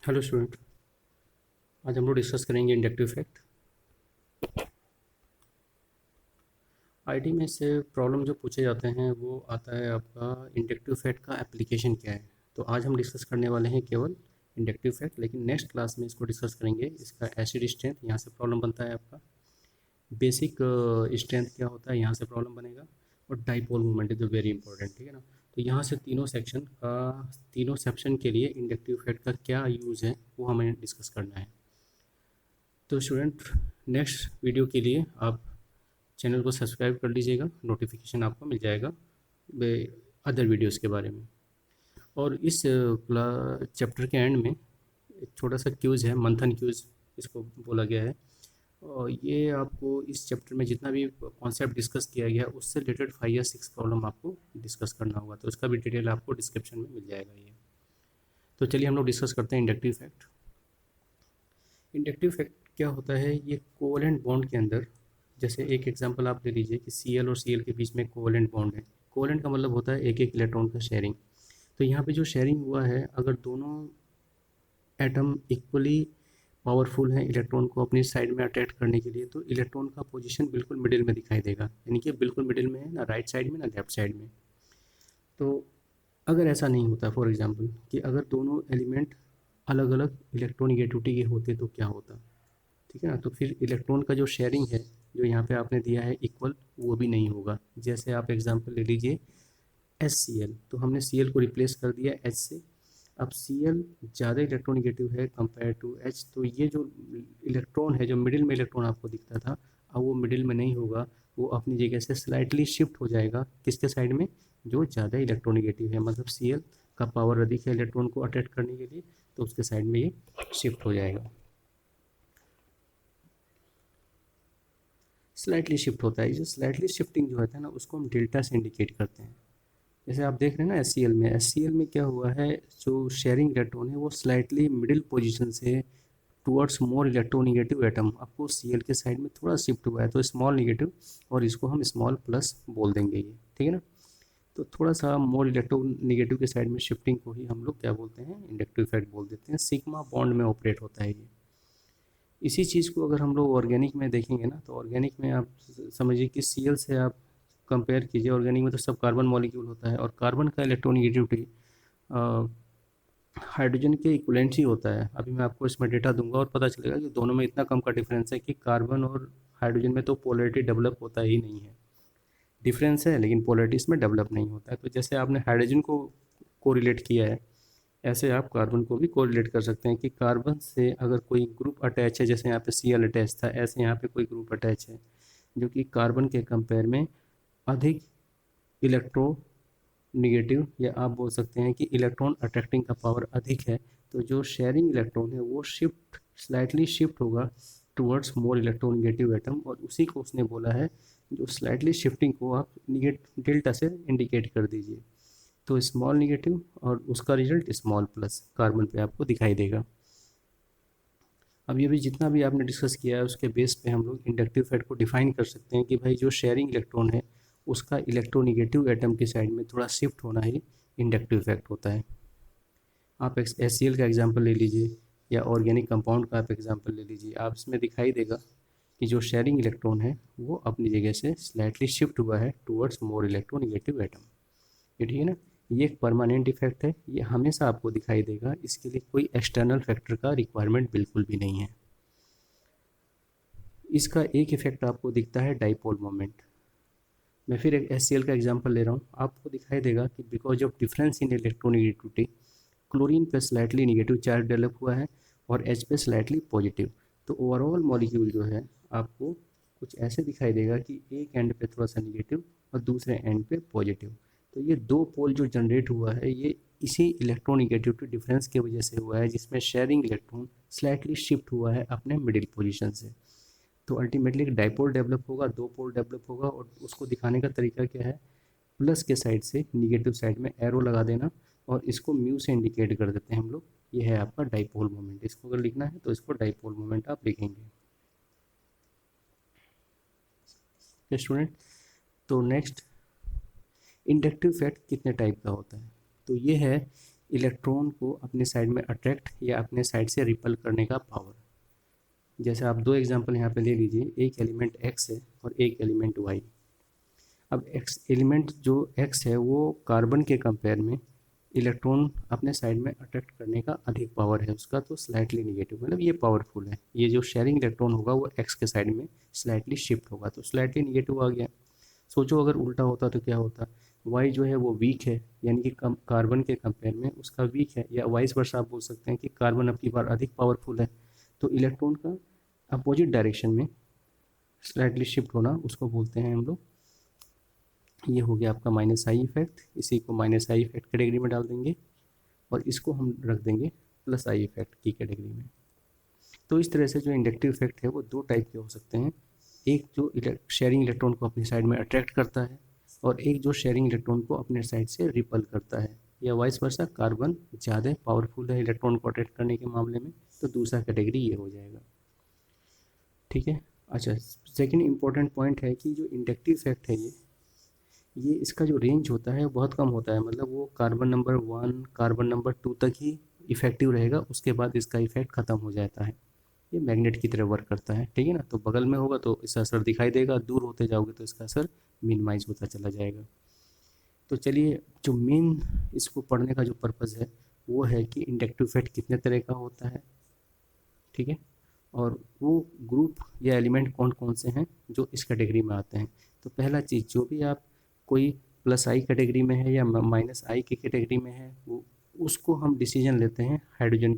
Hello student. आज हम लोग डिस्कस करेंगे इंडक्टिव फैक्ट। आईटी में से प्रॉब्लम जो पूछे जाते हैं वो आता है आपका इंडक्टिव फैक्ट का एप्लीकेशन क्या है। तो आज हम डिस्कस करने वाले हैं केवल इंडक्टिव फैक्ट, लेकिन नेक्स्ट क्लास में इसको डिस्कस करेंगे। इसका एसिड स्ट्रेंथ, यहाँ से प्रॉब्लम बनता है आपका। बेसिक स्ट्रेंथ क्या होता है, यहाँ से प्रॉब्लम बनेगा। और dipole moment is very important, ठीक है ना। तो यहाँ से तीनों सेक्शन के लिए इंडक्टिव फैक्ट का क्या यूज़ है वो हमें डिस्कस करना है। तो स्टूडेंट, नेक्स्ट वीडियो के लिए आप चैनल को सब्सक्राइब कर लीजिएगा, नोटिफिकेशन आपको मिल जाएगा अदर वीडियोस के बारे में। और इस चैप्टर के एंड में एक छोटा सा क्यूज़ है, मंथन क्यूज़ इसको बोला गया है। और ये आपको इस चैप्टर में जितना भी कॉन्सेप्ट डिस्कस किया गया है उससे रिलेटेड 5 या 6 प्रॉब्लम आपको डिस्कस करना होगा। तो उसका भी डिटेल आपको डिस्क्रिप्शन में मिल जाएगा ये। तो चलिए हम लोग डिस्कस करते हैं इंडक्टिव फैक्ट। इंडक्टिव फैक्ट क्या होता है, ये कोवलेंट बॉन्ड के अंदर, जैसे एक एग्जांपल आप ले लीजिए कि Cl और Cl के बीच में कोवलेंट बॉन्ड है। कोवलेंट का मतलब होता है एक एक इलेक्ट्रॉन का शेयरिंग। तो यहाँ पे जो शेयरिंग हुआ है, अगर दोनों एटम इक्वली पावरफुल हैं इलेक्ट्रॉन को अपनी साइड में अट्रैक्ट करने के लिए, तो इलेक्ट्रॉन का पोजीशन बिल्कुल मिडिल में दिखाई देगा, यानी कि बिल्कुल मिडिल में है, ना राइट साइड में ना लेफ्ट साइड में। तो अगर ऐसा नहीं होता, फॉर एग्जांपल कि अगर दोनों एलिमेंट अलग अलग इलेक्ट्रोनिगेटिविटी के होते तो क्या होता, ठीक है ना। तो फिर इलेक्ट्रॉन का जो शेयरिंग है, जो यहाँ पे आपने दिया है इक्वल, वो भी नहीं होगा। जैसे आप एग्जांपल ले लीजिए HCl, तो हमने Cl को रिप्लेस कर दिया H से। अब Cl ज़्यादा इलेक्ट्रोनिगेटिव है कंपेयर टू H, तो ये जो इलेक्ट्रॉन है, जो मिडिल में इलेक्ट्रॉन आपको दिखता था, अब वो मिडिल में नहीं होगा, वो अपनी जगह से स्लाइटली शिफ्ट हो जाएगा किसके साइड में, जो ज़्यादा इलेक्ट्रोनिगेटिव है। मतलब Cl का पावर अधिक है इलेक्ट्रॉन को अट्रैक्ट करने के लिए, तो उसके साइड में ये शिफ्ट हो जाएगा, स्लाइटली शिफ्ट होता है। जो स्लाइटली शिफ्टिंग जो होता है ना, उसको हम डेल्टा से इंडिकेट करते हैं। जैसे आप देख रहे हैं ना एच सी एल में क्या हुआ है, जो शेयरिंग इलेक्ट्रॉन है वो स्लाइटली मिडिल पोजीशन से टुवर्ड्स मोर इलेक्ट्रोनिगेटिव एटम, आपको Cl के साइड में थोड़ा शिफ्ट हुआ है, तो स्मॉल निगेटिव, और इसको हम स्मॉल प्लस बोल देंगे ये, ठीक है ना। तो थोड़ा सा मोर इलेक्ट्रोनिगेटिव के साइड में शिफ्टिंग को ही हम लोग क्या बोलते हैं, इंडक्टिव इफेक्ट बोल देते हैं। सिग्मा बॉन्ड में ऑपरेट होता है ये। इसी चीज़ को अगर हम लोग ऑर्गेनिक में देखेंगे ना, तो ऑर्गेनिक में आप समझिए कि Cl से आप कंपेयर कीजिए। ऑर्गेनिक में तो सब कार्बन मॉलिक्यूल होता है, और कार्बन का इलेक्ट्रोनिगेटिविटी हाइड्रोजन के इक्वलेंट ही होता है। अभी मैं आपको इसमें डेटा दूंगा और पता चलेगा कि दोनों में इतना कम का डिफरेंस है कि कार्बन और हाइड्रोजन में तो पोलैरिटी डेवलप होता ही नहीं है। डिफरेंस है लेकिन पोलैरिटी इसमें डेवलप नहीं होता है। तो जैसे आपने हाइड्रोजन को रिलेट किया है, ऐसे आप कार्बन को भी कोरिलेट कर सकते हैं कि कार्बन से अगर कोई ग्रुप अटैच है, जैसे यहाँ पे Cl अटैच था, ऐसे यहाँ पे कोई ग्रुप अटैच है जो कि कार्बन के कंपेयर में अधिक इलेक्ट्रो निगेटिव, या आप बोल सकते हैं कि इलेक्ट्रॉन अट्रैक्टिंग का पावर अधिक है, तो जो शेयरिंग इलेक्ट्रॉन है वो स्लाइटली शिफ्ट होगा टुवर्ड्स मोर इलेक्ट्रोनिगेटिव एटम, और उसी को उसने बोला है, जो स्लाइटली शिफ्टिंग को आप डेल्टा से इंडिकेट कर दीजिए। तो स्मॉल निगेटिव और उसका रिजल्ट स्मॉल प्लस कार्बन पे आपको दिखाई देगा। अब ये भी जितना भी आपने डिस्कस किया है उसके बेस पे हम लोग इंडक्टिव फैक्ट को डिफाइन कर सकते हैं कि भाई जो शेयरिंग इलेक्ट्रॉन है उसका इलेक्ट्रोनिगेटिव एटम की साइड में थोड़ा शिफ्ट होना ही इंडक्टिव फैक्ट होता है। आप HCl का एग्जांपल ले लीजिए, या ऑर्गेनिक कंपाउंड का आप एग्जांपल ले लीजिए, आप इसमें दिखाई देगा कि जो शेयरिंग इलेक्ट्रॉन है वो अपनी जगह से स्लाइटली शिफ्ट हुआ है टुवर्ड्स मोर इलेक्ट्रोनिगेटिव एटम। ये ठीक है ना। ये एक परमानेंट इफेक्ट है, ये हमेशा आपको दिखाई देगा, इसके लिए कोई एक्सटर्नल फैक्टर का रिक्वायरमेंट बिल्कुल भी नहीं है। इसका एक इफेक्ट आपको दिखता है डाइपोल मोमेंट। मैं फिर एक HCl का एग्जांपल ले रहा हूँ, आपको दिखाई देगा कि because of difference in electronegativity, chlorine पे स्लाइटली निगेटिव चार्ज डेवलप हुआ है और H पे स्लाइटली पॉजिटिव। तो ओवरऑल मॉलिक्यूल जो है आपको कुछ ऐसे दिखाई देगा कि एक एंड पे थोड़ा सा निगेटिव और दूसरे एंड पे पॉजिटिव। तो ये दो पोल जो जनरेट हुआ है, ये इसी इलेक्ट्रोनिगेटिविटी डिफरेंस की वजह से हुआ है, जिसमें शेयरिंग इलेक्ट्रॉन स्लाइटली शिफ्ट हुआ है अपने मिडिल पोजीशन से। तो अल्टीमेटली एक डाइपोल डेवलप होगा, दो पोल डेवलप होगा, और उसको दिखाने का तरीका क्या है, प्लस के साइड से निगेटिव साइड में एरो लगा देना, और इसको म्यू से इंडिकेट कर देते हैं हम लोग। ये है आपका डाइपोल मोमेंट। इसको अगर लिखना है तो इसको डाइपोल मोमेंट आप लिखेंगे स्टूडेंट। तो नेक्स्ट, इंडक्टिव फैक्ट कितने टाइप का होता है, तो ये है इलेक्ट्रॉन को अपने साइड में अट्रैक्ट या अपने साइड से रिपल करने का पावर। जैसे आप दो एग्जांपल यहाँ पे ले लीजिए, एक एलिमेंट x है और एक एलिमेंट y। अब x एलिमेंट जो x है वो कार्बन के कंपेयर में इलेक्ट्रॉन अपने साइड में अट्रैक्ट करने का अधिक पावर है उसका, तो स्लाइटली निगेटिव, मतलब ये पावरफुल है। ये जो शेयरिंग इलेक्ट्रॉन होगा वो x के साइड में स्लाइटली शिफ्ट होगा, तो स्लाइटली निगेटिव आ गया। सोचो अगर उल्टा होता तो क्या होता, y जो है वो वीक है, यानी कि कम कार्बन के कंपेयर में उसका वीक है, या वाइस वर्सा आप बोल सकते हैं कि कार्बन अब की बार अधिक पावरफुल है, तो इलेक्ट्रॉन का अपोजिट डायरेक्शन में स्लाइटली शिफ्ट होना उसको बोलते हैं हम लोग, ये हो गया आपका माइनस आई इफेक्ट। इसी को माइनस आई इफेक्ट कैटेगरी में डाल देंगे और इसको हम रख देंगे प्लस आई इफेक्ट की कैटेगरी में। तो इस तरह से जो इंडक्टिव इफेक्ट है वो दो टाइप के हो सकते हैं, एक जो शेयरिंग इलेक्ट्रॉन को अपनी साइड में अट्रैक्ट करता है और एक जो शेयरिंग इलेक्ट्रॉन को अपने साइड से रिपल करता है, या वाइस वर्सा कार्बन ज़्यादा पावरफुल है इलेक्ट्रॉन को अट्रैक्ट करने के मामले में, तो दूसरा कैटेगरी ये हो जाएगा। ठीक है। अच्छा, सेकेंड इंपॉर्टेंट पॉइंट है कि जो इंडक्टिव इफेक्ट है ये इसका जो रेंज होता है बहुत कम होता है, मतलब वो कार्बन नंबर 1 कार्बन नंबर 2 तक ही इफेक्टिव रहेगा, उसके बाद इसका इफेक्ट ख़त्म हो जाता है। ये मैग्नेट की तरह वर्क करता है, ठीक है ना। तो बगल में होगा तो इसका असर दिखाई देगा, दूर होते जाओगे तो इसका असर मिनिमाइज होता चला जाएगा। तो चलिए, जो मेन इसको पढ़ने का जो पर्पज़ है वो है कि इंडक्टिव इफेक्ट कितने तरह का होता है, ठीक है, और वो ग्रुप या एलिमेंट कौन कौन से हैं जो इस कैटेगरी में आते हैं। तो पहला चीज़, जो भी आप कोई प्लस आई कैटेगरी में है या माइनस आई की कैटेगरी में है, वो उसको हम डिसीजन लेते हैं हाइड्रोजन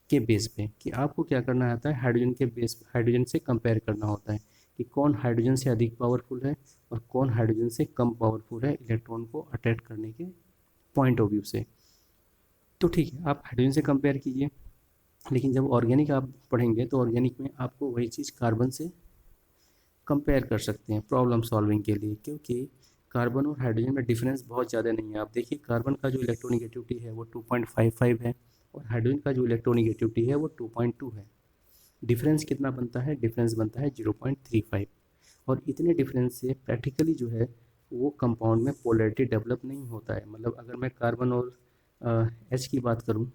के बेस पे, कि आपको क्या करना आता है, हाइड्रोजन के बेस, हाइड्रोजन से कंपेयर करना होता है कि कौन हाइड्रोजन से अधिक पावरफुल है और कौन हाइड्रोजन से कम पावरफुल है इलेक्ट्रॉन को अट्रैक्ट करने के पॉइंट ऑफ व्यू से। तो ठीक है, आप हाइड्रोजन से कंपेयर कीजिए, लेकिन जब ऑर्गेनिक आप पढ़ेंगे तो ऑर्गेनिक में आपको वही चीज़ कार्बन से कंपेयर कर सकते हैं प्रॉब्लम सॉल्विंग के लिए, क्योंकि कार्बन और हाइड्रोजन में डिफरेंस बहुत ज़्यादा नहीं है। आप देखिए, कार्बन का जो इलेक्ट्रोनिगेटिविटी है वो 2.55 है और हाइड्रोजन का जो इलेक्ट्रोनिगेटिविटी है वो 2.2 है। डिफरेंस कितना बनता है, डिफरेंस बनता है 0.35। और इतने डिफरेंस से प्रैक्टिकली जो है वो कंपाउंड में पोलैरिटी डेवलप नहीं होता है। मतलब अगर मैं कार्बन और एच की बात करूँ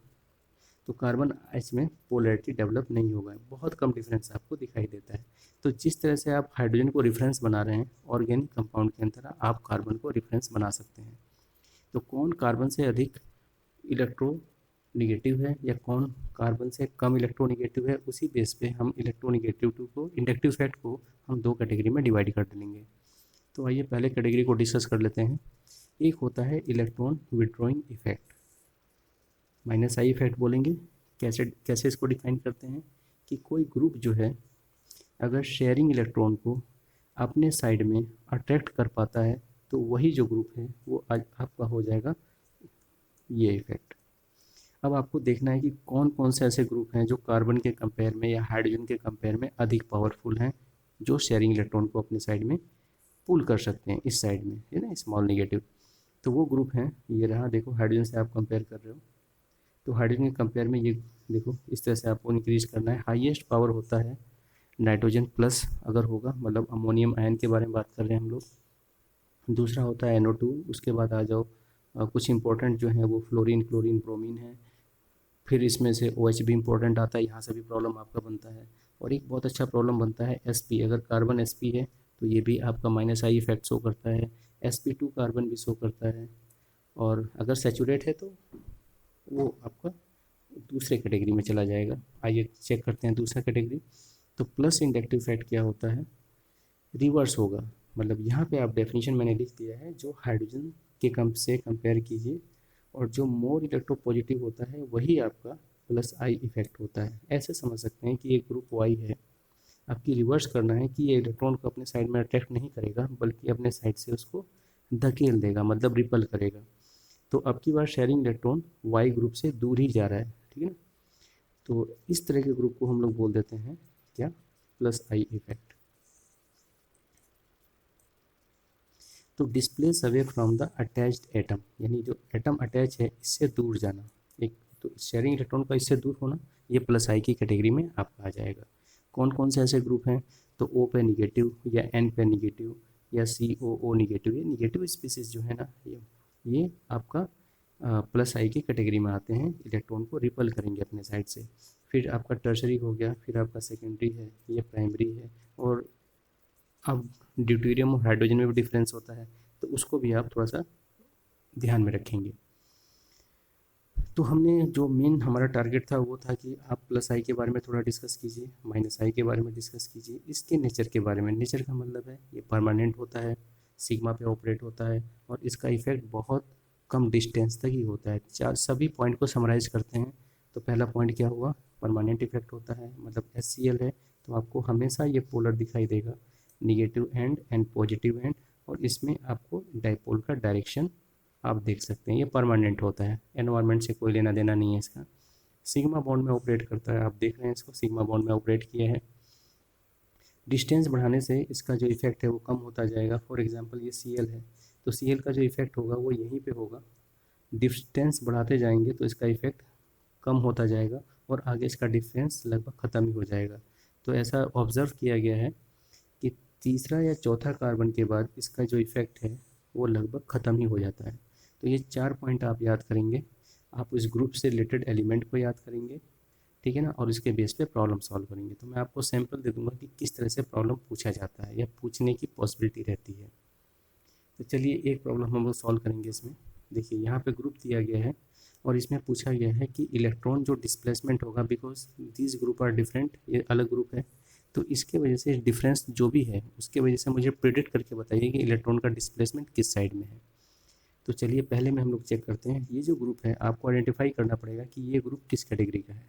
तो कार्बन एच में पोलैरिटी डेवलप नहीं होगा, बहुत कम डिफरेंस आपको दिखाई देता है। तो जिस तरह से आप हाइड्रोजन को रेफरेंस बना रहे हैं ऑर्गेनिक कंपाउंड के अंदर, आप कार्बन को रेफरेंस बना सकते हैं। तो कौन कार्बन से अधिक इलेक्ट्रो निगेटिव है या कौन कार्बन से कम इलेक्ट्रोनिगेटिव है, उसी बेस पे हम इलेक्ट्रोनिगेटिविटी को, इंडक्टिव इफेक्ट को हम दो कैटेगरी में डिवाइड कर देंगे। तो आइए पहले कैटेगरी को डिस्कस कर लेते हैं। एक होता है electron withdrawing effect, minus I effect बोलेंगे। कैसे कैसे इसको डिफाइन करते हैं कि कोई ग्रुप जो है अगर शेयरिंग इलेक्ट्रॉन को अपने साइड में अट्रैक्ट कर पाता है तो वही जो ग्रुप है वो आपका हो जाएगा ये इफेक्ट। अब आपको देखना है कि कौन कौन से ऐसे ग्रुप हैं जो कार्बन के कंपेयर में या हाइड्रोजन के कंपेयर में अधिक पावरफुल हैं, जो शेयरिंग इलेक्ट्रॉन को अपने साइड में पुल कर सकते हैं, इस साइड में है ना, स्मॉल नेगेटिव। तो वो ग्रुप हैं, ये रहा, देखो हाइड्रोजन से आप कंपेयर कर रहे हो तो हाइड्रोजन के कंपेयर में ये देखो, इस तरह से आपको इंक्रीज करना है। हाईएस्ट पावर होता है नाइट्रोजन प्लस अगर होगा, मतलब अमोनियम आयन के बारे में बात कर रहे हैं हम लोग। दूसरा होता है NO2, उसके बाद आ जाओ कुछ इंपॉर्टेंट जो है वो फ्लोरीन, क्लोरीन, ब्रोमीन है। फिर इसमें से OH भी इंपॉर्टेंट आता है, यहाँ से भी प्रॉब्लम आपका बनता है। और एक बहुत अच्छा प्रॉब्लम बनता है SP, अगर कार्बन SP है तो ये भी आपका माइनस आई इफेक्ट शो करता है। sp2 कार्बन भी शो करता है। और अगर सेचूरेट है तो वो आपका दूसरे कैटेगरी में चला जाएगा। आइए चेक करते हैं दूसरा कैटेगरी। तो प्लस इंडक्टिव इफेक्ट क्या होता है, रिवर्स होगा। मतलब यहाँ पे आप डेफिनेशन मैंने लिख दिया है, जो हाइड्रोजन के कम से कंपेयर कीजिए और जो मोर इलेक्ट्रोपॉजिटिव होता है वही आपका प्लस आई इफेक्ट होता है। ऐसे समझ सकते हैं कि ये ग्रुप वाई है, आपकी रिवर्स करना है कि ये इलेक्ट्रॉन को अपने साइड में अट्रैक्ट नहीं करेगा बल्कि अपने साइड से उसको धकेल देगा, मतलब रिपल करेगा। तो अब की बार शेयरिंग इलेक्ट्रॉन वाई ग्रुप से दूर ही जा रहा है, ठीक है ना। तो इस तरह के ग्रुप को हम लोग बोल देते हैं क्या, प्लस आई इफेक्ट। तो displace away from the attached atom, यानी जो एटम अटैच है इससे दूर जाना। एक तो शेयरिंग इलेक्ट्रॉन का इससे दूर होना, ये प्लस आई की कैटेगरी में आपका आ जाएगा। कौन कौन से ऐसे ग्रुप हैं, तो O पे निगेटिव या N पे निगेटिव या COO निगेटिव। ये निगेटिव स्पीसीज जो है ना, ये आपका प्लस आई की कैटेगरी में आते हैं, इलेक्ट्रॉन को रिपल करेंगे अपने साइड से। फिर आपका टर्शरी हो गया, फिर आपका सेकेंडरी है, ये प्राइमरी है। और अब ड्यूटेरियम और हाइड्रोजन में भी डिफरेंस होता है, तो उसको भी आप थोड़ा सा ध्यान में रखेंगे। तो हमने जो मेन हमारा टारगेट था वो था कि आप प्लस आई के बारे में थोड़ा डिस्कस कीजिए, माइनस आई के बारे में डिस्कस कीजिए, इसके नेचर के बारे में। नेचर का मतलब है ये परमानेंट होता है, सिग्मा पे ऑपरेट होता है, और इसका इफेक्ट बहुत कम डिस्टेंस तक ही होता है। चार सभी पॉइंट को समराइज करते हैं तो पहला पॉइंट क्या हुआ, परमानेंट इफेक्ट होता है, मतलब HCl है तो आपको हमेशा ये पोलर दिखाई देगा, negative and and positive and, और इसमें आपको डाइपोल का डायरेक्शन आप देख सकते हैं, ये परमानेंट होता है, एनवायरनमेंट से कोई लेना देना नहीं है इसका। सिग्मा बॉन्ड में ऑपरेट करता है, आप देख रहे हैं इसको सिग्मा बॉन्ड में ऑपरेट किया है। डिस्टेंस बढ़ाने से इसका जो इफेक्ट है वो कम होता जाएगा। फॉर एग्जांपल ये Cl है तो Cl का जो इफेक्ट होगा वो यहीं पे होगा, डिस्टेंस बढ़ाते जाएंगे तो इसका इफेक्ट कम होता जाएगा और आगे इसका डिफरेंस लगभग ख़त्म ही हो जाएगा। तो ऐसा ऑब्ज़र्व किया गया है कि तीसरा या चौथा कार्बन के बाद इसका जो इफ़ेक्ट है वो लगभग ख़त्म ही हो जाता है। तो ये 4 पॉइंट आप याद करेंगे, आप इस ग्रुप से रिलेटेड एलिमेंट को याद करेंगे, ठीक है ना, और इसके बेस पे प्रॉब्लम सॉल्व करेंगे। तो मैं आपको सैम्पल दे दूंगा कि किस तरह से प्रॉब्लम पूछा जाता है या पूछने की पॉसिबिलिटी रहती है। तो चलिए एक प्रॉब्लम हम लोग सॉल्व करेंगे इसमें। देखिए यहाँ पे ग्रुप दिया गया है और इसमें पूछा गया है कि इलेक्ट्रॉन जो डिस्प्लेसमेंट होगा, because this group are different, ये अलग ग्रुप है, तो इसके वजह से डिफरेंस जो भी है उसके वजह से मुझे प्रिडिक्ट करके बताइए कि इलेक्ट्रॉन का डिस्प्लेसमेंट किस साइड में है। तो चलिए पहले में हम लोग चेक करते हैं, ये जो ग्रुप है आपको आइडेंटिफाई करना पड़ेगा कि ये ग्रुप किस कैटेगरी का है।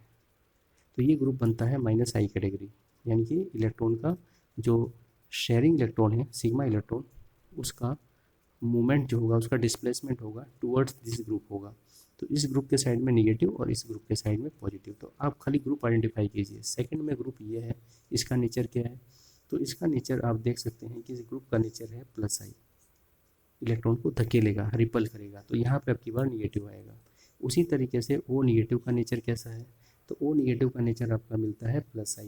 तो ये ग्रुप बनता है -I कैटेगरी, यानी कि इलेक्ट्रॉन का जो शेयरिंग इलेक्ट्रॉन है, सिग्मा इलेक्ट्रॉन, उसका मूवमेंट जो होगा, उसका डिस्प्लेसमेंट होगा टूवर्ड्स दिस ग्रुप होगा। तो इस ग्रुप के साइड में निगेटिव और इस ग्रुप के साइड में पॉजिटिव। तो आप खाली ग्रुप आइडेंटिफाई कीजिए। सेकंड में ग्रुप ये है, इसका नेचर क्या है, तो इसका नेचर आप देख सकते हैं कि इस ग्रुप का नेचर है +I, इलेक्ट्रॉन को धकेलेगा, रिपल करेगा, तो यहाँ पे आपकी बार निगेटिव आएगा। उसी तरीके से O निगेटिव का नेचर कैसा है, तो O निगेटिव का नेचर आपका मिलता है +I,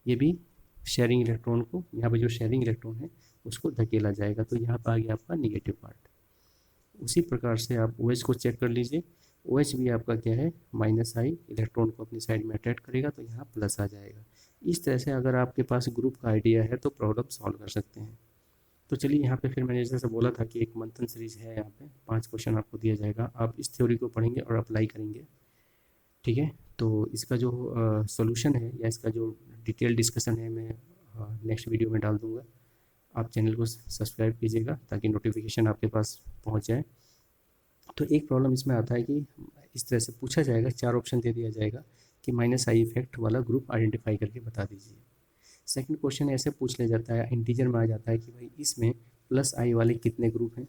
ये भी शेयरिंग इलेक्ट्रॉन को, यहाँ पे जो शेयरिंग इलेक्ट्रॉन है उसको धकेला जाएगा, तो यहाँ पर आ गया आपका निगेटिव पार्ट। उसी प्रकार से आप OH को चेक कर लीजिए, OH भी आपका क्या है, -I, इलेक्ट्रॉन को अपनी साइड में अट्रैक्ट करेगा तो यहाँ प्लस आ जाएगा। इस तरह से अगर आपके पास ग्रुप का आइडिया है तो प्रॉब्लम सॉल्व कर सकते हैं। तो चलिए यहाँ पे फिर मैंने जैसे बोला था कि एक मंथन सीरीज है, यहाँ पे 5 क्वेश्चन आपको दिया जाएगा, आप इस थ्योरी को पढ़ेंगे और अप्लाई करेंगे, ठीक है। तो इसका जो सॉल्यूशन है या इसका जो डिटेल डिस्कशन है मैं नेक्स्ट वीडियो में डाल दूँगा। आप चैनल को सब्सक्राइब कीजिएगा ताकि नोटिफिकेशन आपके पास पहुंच जाए। तो एक प्रॉब्लम इसमें आता है कि इस तरह से पूछा जाएगा, 4 ऑप्शन दे दिया जाएगा कि -I इफेक्ट वाला ग्रुप आइडेंटिफाई करके बता दीजिए। सेकंड क्वेश्चन ऐसे पूछ लिया जाता है, इंटीजर में आ जाता है कि भाई इसमें +I वाले कितने ग्रुप हैं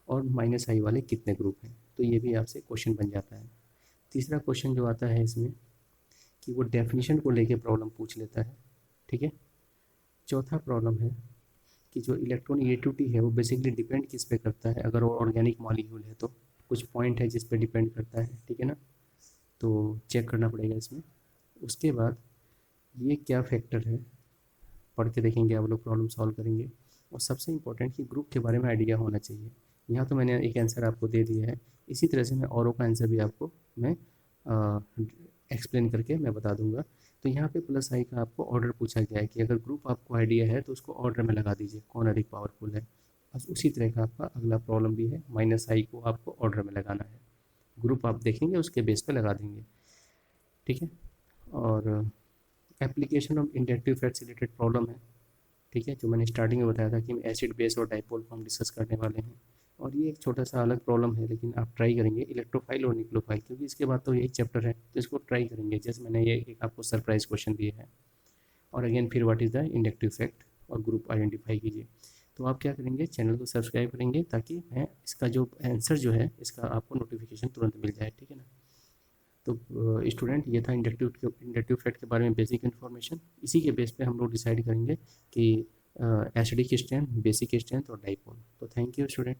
और -I वाले कितने ग्रुप हैं, तो ये भी आपसे क्वेश्चन बन जाता है। तीसरा क्वेश्चन जो आता है इसमें कि वो डेफिनेशन को लेके प्रॉब्लम पूछ लेता है, ठीक है। चौथा प्रॉब्लम है कि जो इलेक्ट्रोनेगेटिविटी है वो बेसिकली डिपेंड किस पे करता है, अगर वो ऑर्गेनिक मॉलिक्यूल है तो कुछ पॉइंट है जिस पे डिपेंड करता है, ठीक है ना, तो चेक करना पड़ेगा इसमें। उसके बाद ये क्या फैक्टर है पढ़ के देखेंगे आप लोग, प्रॉब्लम सॉल्व करेंगे। और सबसे इम्पोर्टेंट कि ग्रुप के बारे में आइडिया होना चाहिए। यहाँ तो मैंने एक आंसर आपको दे दिया है, इसी तरह से मैं औरों का आंसर भी आपको मैं एक्सप्लेन करके मैं बता दूंगा। तो यहाँ पे +I का आपको ऑर्डर पूछा गया है कि अगर ग्रुप आपको आइडिया है तो उसको ऑर्डर में लगा दीजिए, कौन अधिक पावरफुल है। बस उसी तरह का आपका अगला प्रॉब्लम भी है, -I को आपको ऑर्डर में लगाना है, ग्रुप आप देखेंगे उसके बेस पे लगा देंगे, ठीक है। और एप्लीकेशन ऑफ इंडक्टिव इफेक्ट से रिलेटेड प्रॉब्लम है, ठीक है, जो मैंने स्टार्टिंग में बताया था कि एसिड बेस और डाइपोल को हम डिस्कस करने वाले हैं। और ये एक छोटा सा अलग प्रॉब्लम है लेकिन आप ट्राई करेंगे, इलेक्ट्रोफाइल और निक्लोफाइल, क्योंकि इसके बाद तो यही चैप्टर है तो इसको ट्राई करेंगे। जैसे मैंने ये एक आपको सरप्राइज क्वेश्चन दिया है। और अगेन फिर what is the inductive effect और ग्रुप आइडेंटिफाई कीजिए। तो आप क्या करेंगे, चैनल को सब्सक्राइब करेंगे ताकि मैं इसका जो आंसर जो है इसका आपको नोटिफिकेशन तुरंत मिल जाए, ठीक है ना। तो स्टूडेंट ये था इंडक्टिव इफेक्ट के बारे में बेसिक इन्फॉर्मेशन। इसी के बेस पे हम लोग डिसाइड करेंगे कि एसिडिक स्ट्रेंथ, बेसिक स्ट्रेंथ और डाइपोल। तो थैंक यू स्टूडेंट।